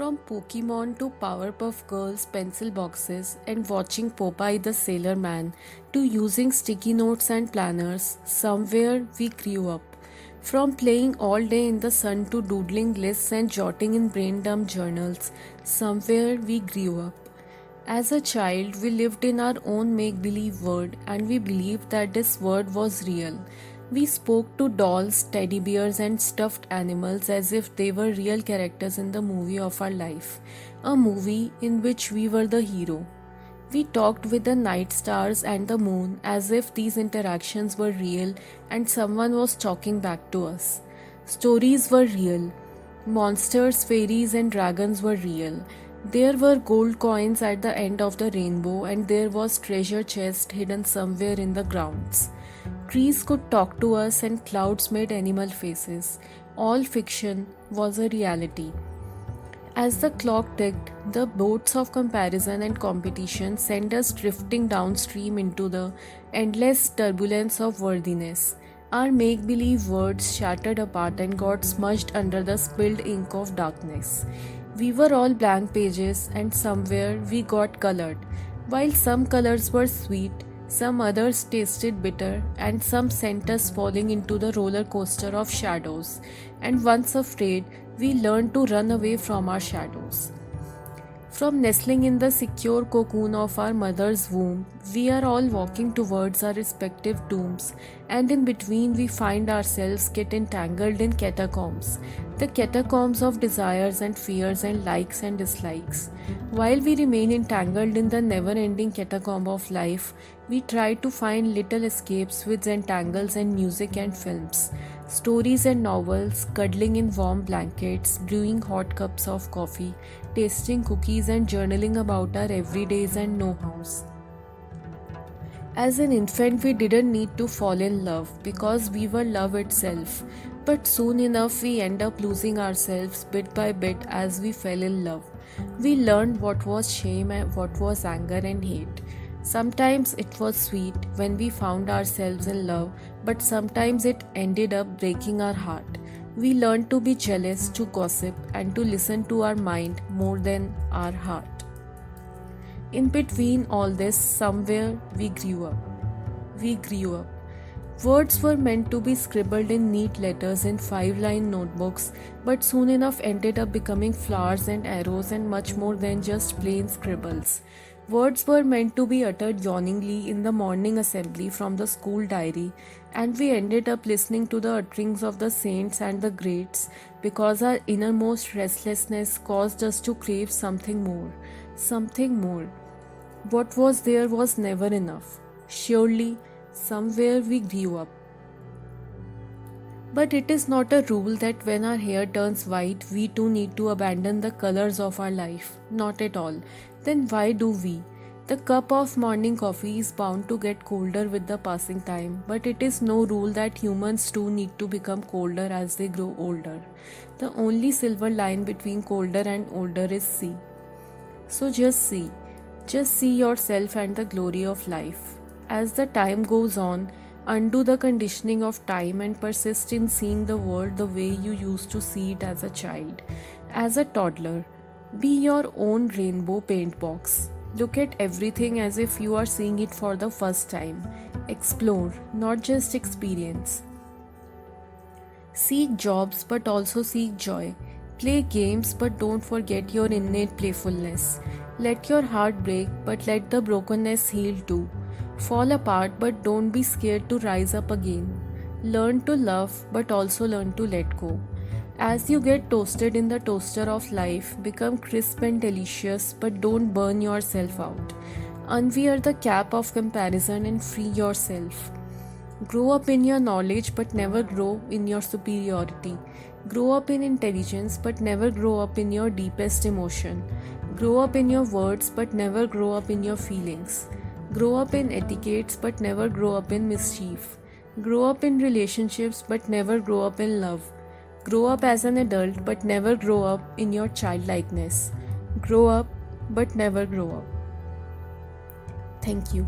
From Pokemon to Powerpuff Girls pencil boxes and watching Popeye the Sailor Man to using sticky notes and planners, somewhere we grew up. From playing all day in the sun to doodling lists and jotting in brain dump journals, somewhere we grew up. As a child, we lived in our own make believe world and we believed that this world was real. We spoke to dolls, teddy bears, and stuffed animals as if they were real characters in the movie of our life, a movie in which we were the hero. We talked with the night stars and the moon as if these interactions were real and someone was talking back to us. Stories were real. Monsters, fairies, and dragons were real. There were gold coins at the end of the rainbow, and there was treasure chest hidden somewhere in the grounds. Trees could talk to us, and clouds made animal faces. All fiction was a reality. As the clock ticked, the boats of comparison and competition sent us drifting downstream into the endless turbulence of worthiness. Our make believe worlds shattered apart and got smudged under the spilled ink of darkness. We were all blank pages, and somewhere we got colored. While some colors were sweet, some others tasted bitter, and some sent us falling into the roller coaster of shadows. And once afraid, we learned to run away from our shadows. From nestling in the secure cocoon of our mother's womb, we are all walking towards our respective dooms, and in between we find ourselves get entangled in catacombs, the catacombs of desires and fears and likes and dislikes. While we remain entangled in the never-ending catacomb of life, we try to find little escapes with entangles and music and films. Stories and novels, cuddling in warm blankets, brewing hot cups of coffee, tasting cookies and journaling about our everydays and know-hows. As an infant, we didn't need to fall in love because we were love itself. But soon enough, we end up losing ourselves bit by bit as we fell in love. We learned what was shame and what was anger and hate. Sometimes it was sweet when we found ourselves in love, but sometimes it ended up breaking our heart. We learned to be jealous, to gossip, and to listen to our mind more than our heart. In between all this, somewhere we grew up. We grew up. Words were meant to be scribbled in neat letters in 5-line notebooks, but soon enough ended up becoming flowers and arrows and much more than just plain scribbles. Words were meant to be uttered yawningly in the morning assembly from the school diary, and we ended up listening to the utterings of the saints and the greats because our innermost restlessness caused us to crave something more. Something more. What was there was never enough. Surely, somewhere we grew up. But it is not a rule that when our hair turns white, we too need to abandon the colors of our life. Not at all. Then why do we? The cup of morning coffee is bound to get colder with the passing time, but it is no rule that humans too need to become colder as they grow older. The only silver line between colder and older is see. So just see. Just see yourself and the glory of life. As the time goes on, undo the conditioning of time and persist in seeing the world the way you used to see it as a child, as a toddler. Be your own rainbow paint box. Look at everything as if you are seeing it for the first time. Explore, not just experience. Seek jobs but also seek joy. Play games but don't forget your innate playfulness. Let your heart break but let the brokenness heal too. Fall apart but don't be scared to rise up again. Learn to love but also learn to let go. As you get toasted in the toaster of life, become crisp and delicious but don't burn yourself out. Unwear the cap of comparison and free yourself. Grow up in your knowledge but never grow in your superiority. Grow up in intelligence but never grow up in your deepest emotion. Grow up in your words but never grow up in your feelings. Grow up in etiquettes but never grow up in mischief. Grow up in relationships but never grow up in love. Grow up as an adult but never grow up in your childlikeness. Grow up but never grow up. Thank you.